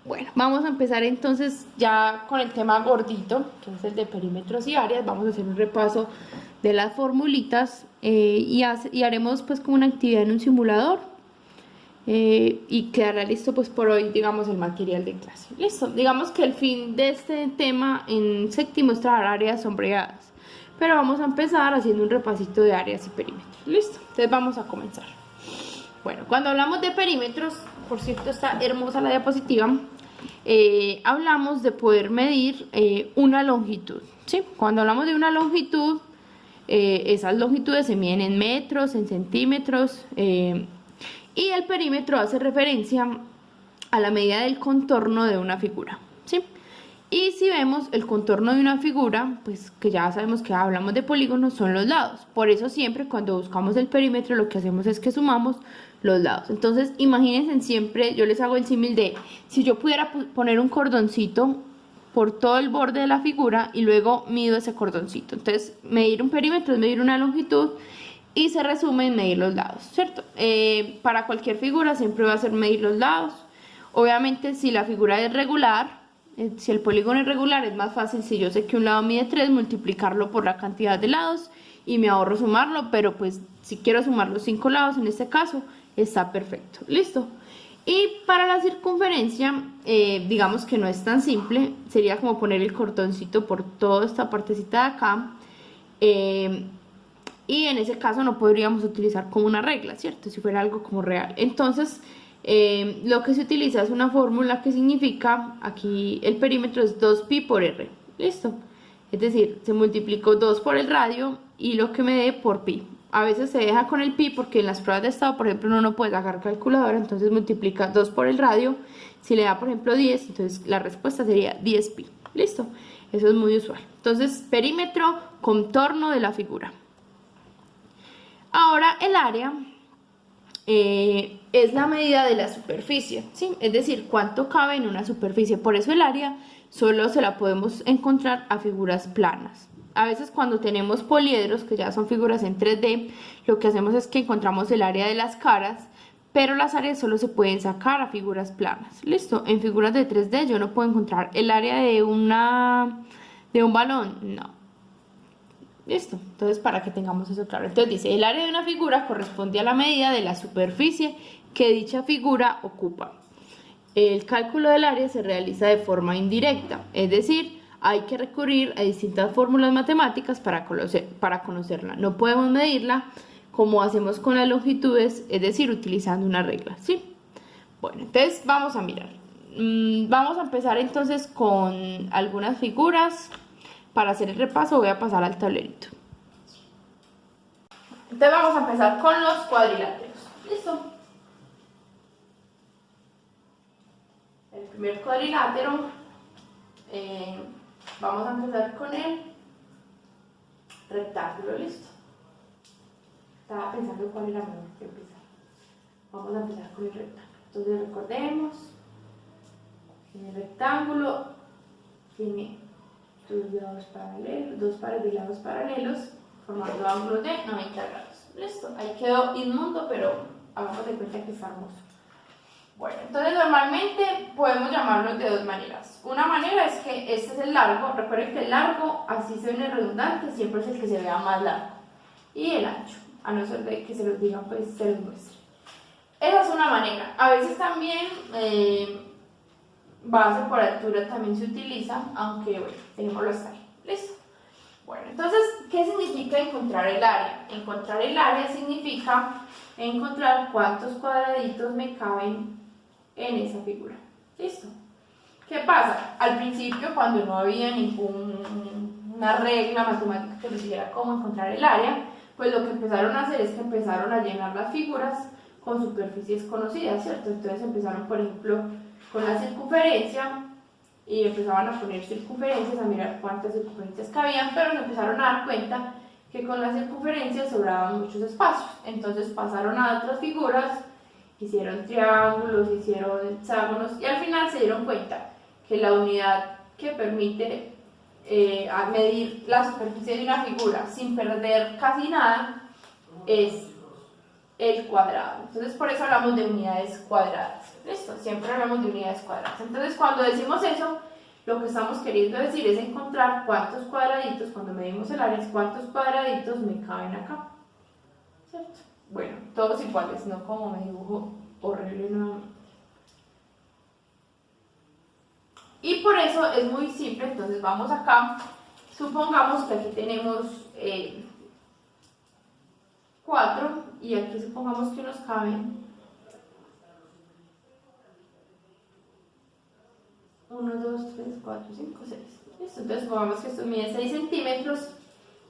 Bueno, vamos a empezar entonces ya con el tema gordito, que es el de perímetros y áreas. Vamos a hacer un repaso de las formulitas y haremos pues como una actividad en un simulador y quedará listo pues por hoy, digamos, el material de clase. Listo, digamos que el fin de este tema en séptimo es trabajar áreas sombreadas, pero vamos a empezar haciendo un repasito de áreas y perímetros. Listo, entonces vamos a comenzar. Bueno, cuando hablamos de perímetros, por cierto está hermosa la diapositiva, hablamos de poder medir una longitud, ¿sí? Cuando hablamos de una longitud, esas longitudes se miden en metros, en centímetros, y el perímetro hace referencia a la medida del contorno de una figura, ¿sí? Y si vemos el contorno de una figura, pues que ya sabemos que hablamos de polígonos, son los lados. Por eso siempre cuando buscamos el perímetro lo que hacemos es que sumamos los lados. Entonces imagínense siempre, yo les hago el símil de si yo pudiera poner un cordoncito por todo el borde de la figura y luego mido ese cordoncito. Entonces medir un perímetro es medir una longitud y se resume en medir los lados, ¿cierto? Para cualquier figura siempre va a ser medir los lados. Obviamente si la figura es regular, si el polígono es regular, es más fácil si yo sé que un lado mide 3, multiplicarlo por la cantidad de lados y me ahorro sumarlo, pero pues si quiero sumar los 5 lados en este caso, está perfecto. Listo. Y para la circunferencia, digamos que no es tan simple, sería como poner el cordoncito por toda esta partecita de acá, y en ese caso no podríamos utilizar como una regla, ¿cierto? Si fuera algo como real. Entonces, lo que se utiliza es una fórmula que significa, aquí el perímetro es 2pi por r, listo, es decir, se multiplicó 2 por el radio y lo que me dé por pi. A veces se deja con el pi porque en las pruebas de estado, por ejemplo, uno no puede sacar calculadora, entonces multiplica 2 por el radio. Si le da, por ejemplo, 10, entonces la respuesta sería 10pi, listo, eso es muy usual. Entonces, perímetro, contorno de la figura. Ahora el área es la medida de la superficie, ¿sí? Es decir, cuánto cabe en una superficie. Por eso el área solo se la podemos encontrar a figuras planas. A veces cuando tenemos poliedros, que ya son figuras en 3D, lo que hacemos es que encontramos el área de las caras, pero las áreas solo se pueden sacar a figuras planas. Listo, en figuras de 3D yo no puedo encontrar el área de un balón, no. Listo, entonces para que tengamos eso claro. Entonces dice, el área de una figura corresponde a la medida de la superficie que dicha figura ocupa. El cálculo del área se realiza de forma indirecta, es decir, hay que recurrir a distintas fórmulas matemáticas para conocerla. No podemos medirla como hacemos con las longitudes, es decir, utilizando una regla, ¿sí? Bueno, entonces vamos a mirar. Vamos a empezar entonces con algunas figuras. Para hacer el repaso voy a pasar al tablerito. Entonces vamos a empezar con los cuadriláteros. ¿Listo? El primer cuadrilátero, vamos a empezar con el rectángulo. ¿Listo? Estaba pensando cuál era mejor que empezar. Vamos a empezar con el rectángulo. Entonces recordemos que el rectángulo tiene dos pares de lados paralelos formando ángulos de 90 grados. Listo, ahí quedó inmundo, pero hagamos de cuenta que está hermoso. Bueno, entonces normalmente podemos llamarlos de dos maneras. Una manera es que este es el largo. Recuerden que el largo, así se ve redundante, siempre es el que se vea más largo, y el ancho, a no ser de que se los digan, pues se los muestre. Esa es una manera. A veces también base por altura también se utiliza, aunque bueno, tenemos hasta ahí. ¿Listo? Bueno, entonces, ¿qué significa encontrar el área? Encontrar el área significa encontrar cuántos cuadraditos me caben en esa figura. ¿Listo? ¿Qué pasa? Al principio, cuando no había ninguna regla matemática que nos dijera cómo encontrar el área, pues lo que empezaron a hacer es que empezaron a llenar las figuras con superficies conocidas, ¿cierto? Entonces empezaron, por ejemplo, con la circunferencia y empezaban a poner circunferencias, a mirar cuántas circunferencias cabían, pero se empezaron a dar cuenta que con las circunferencias sobraban muchos espacios. Entonces pasaron a otras figuras, hicieron triángulos, hicieron hexágonos y al final se dieron cuenta que la unidad que permite medir la superficie de una figura sin perder casi nada es el cuadrado. Entonces por eso hablamos de unidades cuadradas. Listo, siempre hablamos de unidades cuadradas. Entonces, cuando decimos eso, lo que estamos queriendo decir es encontrar cuántos cuadraditos, cuando medimos el área, cuántos cuadraditos me caben acá. ¿Cierto? Bueno, todos iguales, no como me dibujo horrible nuevamente. Y por eso es muy simple, entonces vamos acá, supongamos que aquí tenemos 4 y aquí supongamos que nos caben 1, 2, 3, 4, 5, 6. ¿Listo? Entonces supongamos que esto mide 6 centímetros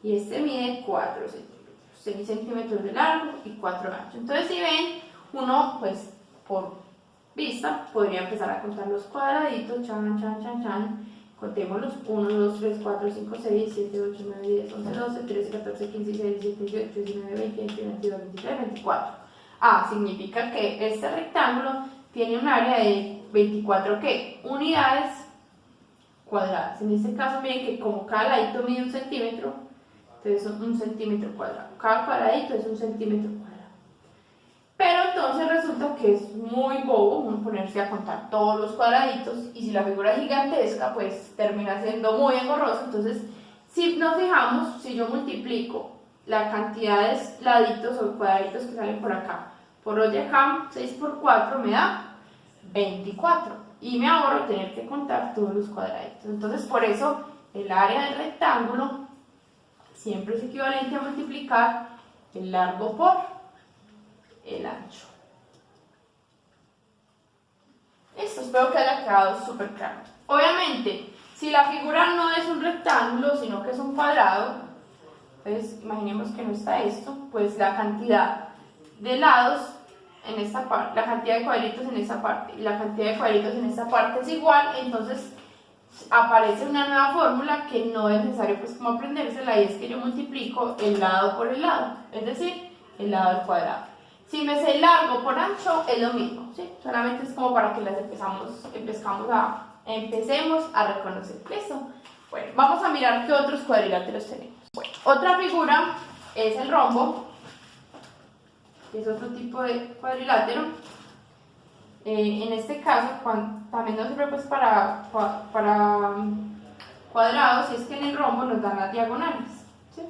y este mide 4 centímetros. 6 centímetros de largo y 4 de ancho. Entonces si ven, uno pues por vista podría empezar a contar los cuadraditos, chan, chan, chan, chan. Contémoslos: 1, 2, 3, 4, 5, 6, 7, 8, 9, 10, 11, 12, 13, 14, 15, 16, 17, 18, 19, 20, 21, 22, 23, 24. Ah, significa que este rectángulo tiene un área de 24 ¿qué? Unidades cuadradas. En este caso miren que como cada ladito mide 1 centímetro, entonces son 1 centímetro cuadrado. Cada cuadradito es 1 centímetro cuadrado. Pero entonces resulta que es muy bobo uno ponerse a contar todos los cuadraditos, y si la figura es gigantesca pues termina siendo muy engorroso. Entonces si nos fijamos, si yo multiplico la cantidad de laditos o cuadraditos que salen por acá por los de acá, 6 por 4 me da 24 y me ahorro tener que contar todos los cuadraditos. Entonces por eso el área del rectángulo siempre es equivalente a multiplicar el largo por el ancho. Listo, espero que haya quedado súper claro. Obviamente, si la figura no es un rectángulo, sino que es un cuadrado, entonces imaginemos que no está esto, pues la cantidad de lados en esta parte, la cantidad de cuadritos en esta parte y la cantidad de cuadritos en esta parte es igual. Entonces aparece una nueva fórmula que no es necesario pues como aprendérsela, y es que yo multiplico el lado por el lado, es decir, el lado al cuadrado. Si me sé largo por ancho es lo mismo, ¿sí? Solamente es como para que las empecemos a reconocer. ¿Listo? Bueno, vamos a mirar qué otros cuadriláteros tenemos. Bueno, otra figura es el rombo, que es otro tipo de cuadrilátero. En este caso también nos sirve pues para cuadrados, y es que en el rombo nos dan las diagonales, ¿sí?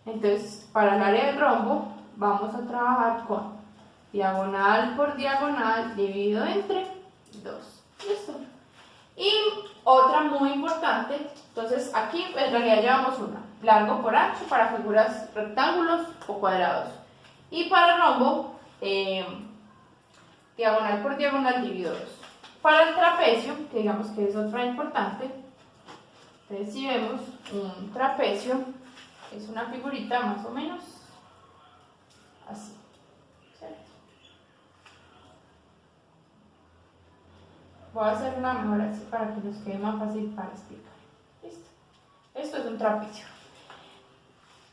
Entonces para el área del rombo vamos a trabajar con diagonal por diagonal dividido entre 2. ¿Listo? Y otra muy importante, entonces aquí en realidad llevamos una: largo por ancho para figuras rectángulos o cuadrados, y para el rombo diagonal por diagonal dividido 2. Para el trapecio, que digamos que es otra importante, entonces si vemos un trapecio, es una figurita más o menos así, ¿cierto? Voy a hacer una mejor así para que nos quede más fácil para explicar. ¿Listo? Esto es un trapecio,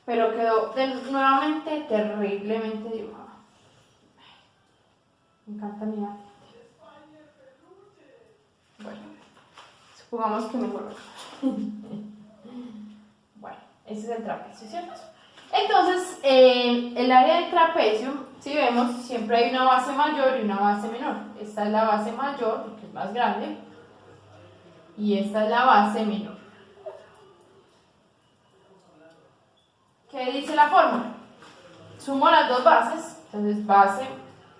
pero quedó nuevamente terriblemente dibujado. Me encanta mirar. Bueno, supongamos que mejoró. Bueno, ese es el trapecio, ¿cierto? Entonces, el área del trapecio, si vemos, siempre hay una base mayor y una base menor. Esta es la base mayor, porque es más grande, y esta es la base menor. ¿Qué dice la fórmula? Sumo las dos bases, entonces base,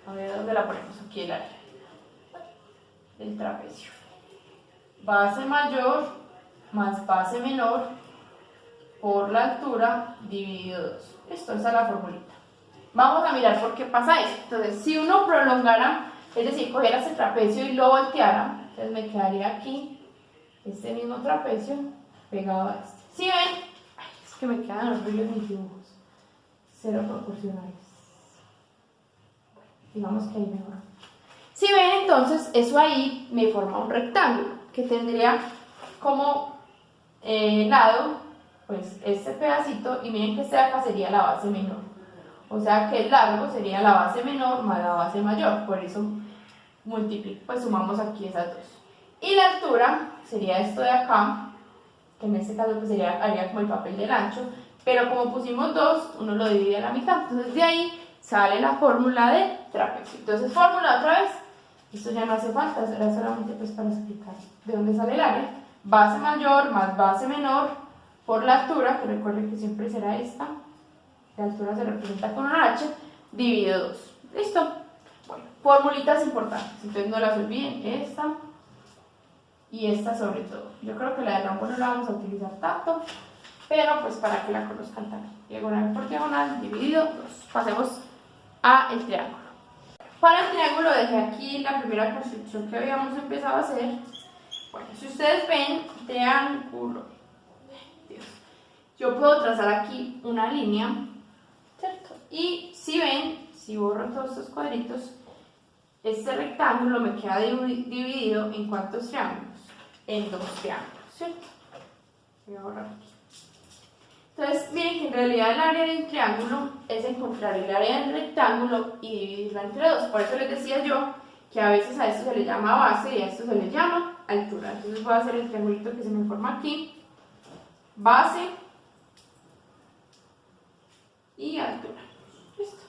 a ver dónde la ponemos, aquí el área del trapecio. Base mayor más base menor por la altura dividido 2. Esto es la formulita. Vamos a mirar por qué pasa esto. Entonces, si uno prolongara, es decir, cogiera este trapecio y lo volteara, entonces me quedaría aquí este mismo trapecio pegado a este. ¿Sí ven? Ay, es que me quedan horribles mis dibujos, cero proporcionales. Digamos que ahí mejor. Si ven, entonces eso ahí me forma un rectángulo que tendría como lado pues este pedacito, y miren que este de acá sería la base menor, o sea que el largo sería la base menor más la base mayor, por eso multiplico, pues sumamos aquí esas dos, y la altura sería esto de acá, que en este caso pues haría como el papel del ancho, pero como pusimos 2, uno lo divide a la mitad, entonces de ahí sale la fórmula de trapecio. Entonces fórmula otra vez: Esto ya no hace falta, era solamente pues para explicar de dónde sale el área. Base mayor más base menor por la altura, que recuerden que siempre será esta. La altura se representa con una H, dividido 2. ¿Listo? Bueno, formulitas importantes, entonces no las olviden, esta y esta sobre todo. Yo creo que la de rombo no la vamos a utilizar tanto, pero pues para que la conozcan también. Diagonal por diagonal, dividido 2. Pasemos a el triángulo. Para el triángulo dejé aquí la primera construcción que habíamos empezado a hacer. Bueno, si ustedes ven, triángulo, Dios, yo puedo trazar aquí una línea, ¿cierto? Y si ven, si borro todos estos cuadritos, este rectángulo me queda dividido en ¿cuántos triángulos? En 2 triángulos, ¿cierto? Voy a borrar aquí. Entonces, miren que en realidad el área de un triángulo es encontrar el área del rectángulo y dividirla entre 2. Por eso les decía yo que a veces a esto se le llama base y a esto se le llama altura. Entonces voy a hacer el triangulito que se me forma aquí. Base y altura. Listo.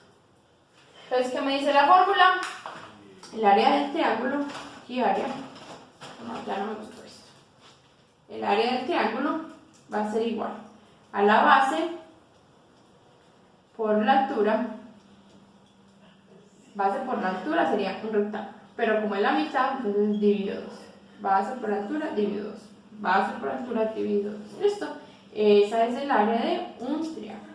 Entonces, ¿qué me dice la fórmula? El área del triángulo y área. No, ya no me gustó esto. El área del triángulo va a ser igual a la base por la altura. Base por la altura sería un rectángulo, pero como es la mitad, entonces divido 2. Base por altura, divido 2. Base por altura, divido 2. Listo. Esa es el área de un triángulo.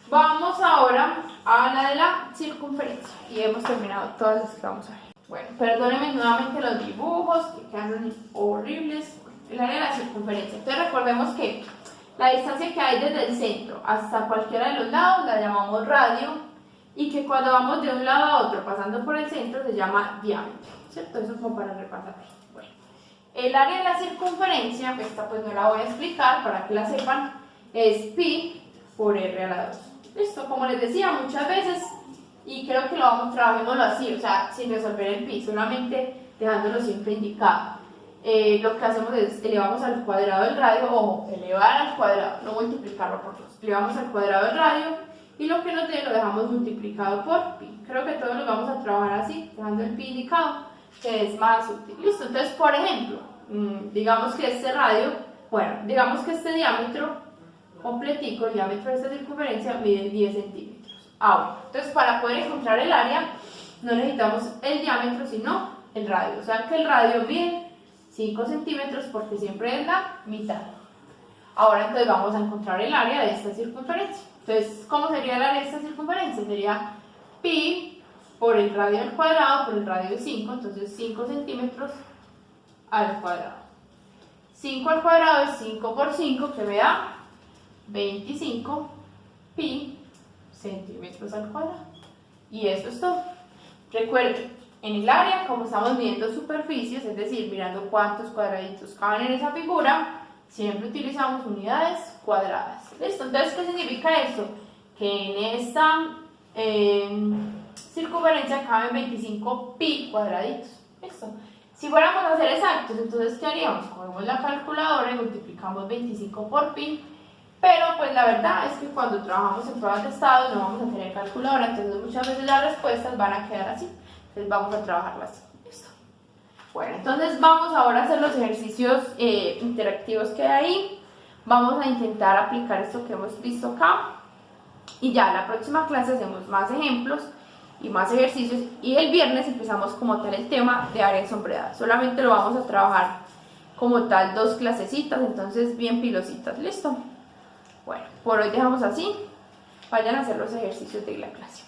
Vamos ahora a la de la circunferencia. Y hemos terminado todas las que vamos a ver. Bueno, perdónenme nuevamente los dibujos, que quedan horribles. El área de la circunferencia. Entonces recordemos que la distancia que hay desde el centro hasta cualquiera de los lados la llamamos radio, y que cuando vamos de un lado a otro pasando por el centro se llama diámetro, ¿cierto? Eso es como para repasar. Bueno, el área de la circunferencia, esta pues no la voy a explicar para que la sepan, es pi por r a la 2. Listo, como les decía muchas veces, y creo que trabajémoslo así, o sea, sin resolver el pi, solamente dejándolo siempre indicado. Lo que hacemos es elevamos al cuadrado del radio, o elevar al cuadrado, no multiplicarlo por 2, elevamos al cuadrado del radio, y lo que nos dé lo dejamos multiplicado por pi. Creo que todos lo vamos a trabajar así, dejando el pi indicado, que es más útil. Listo, entonces por ejemplo, digamos que este radio, bueno, digamos que este diámetro completico, el diámetro de esta circunferencia mide 10 centímetros. Ahora, entonces para poder encontrar el área, no necesitamos el diámetro, sino el radio. O sea que el radio mide 5 centímetros porque siempre es la mitad. Ahora entonces vamos a encontrar el área de esta circunferencia. Entonces, ¿cómo sería el área de esta circunferencia? Sería pi por el radio al cuadrado por el radio de 5, entonces 5 centímetros al cuadrado. 5 al cuadrado es 5 por 5, que me da 25 pi centímetros al cuadrado. Y eso es todo. Recuerden, en el área, como estamos midiendo superficies, es decir, mirando cuántos cuadraditos caben en esa figura, siempre utilizamos unidades cuadradas. ¿Listo? Entonces, ¿qué significa esto? Que en esta circunferencia caben 25 pi cuadraditos. ¿Listo? Si fuéramos a ser exactos, entonces, ¿qué haríamos? Cogemos la calculadora y multiplicamos 25 por pi, pero pues la verdad es que cuando trabajamos en pruebas de estado no vamos a tener calculadora, entonces muchas veces las respuestas van a quedar así. Entonces vamos a trabajarlas así. ¿Listo? Bueno, entonces vamos ahora a hacer los ejercicios interactivos que hay ahí. Vamos a intentar aplicar esto que hemos visto acá. Y ya en la próxima clase hacemos más ejemplos y más ejercicios. Y el viernes empezamos como tal el tema de área sombreada. Solamente lo vamos a trabajar como tal 2 clasecitas, entonces bien pilositas. ¿Listo? Bueno, por hoy dejamos así. Vayan a hacer los ejercicios de la clase.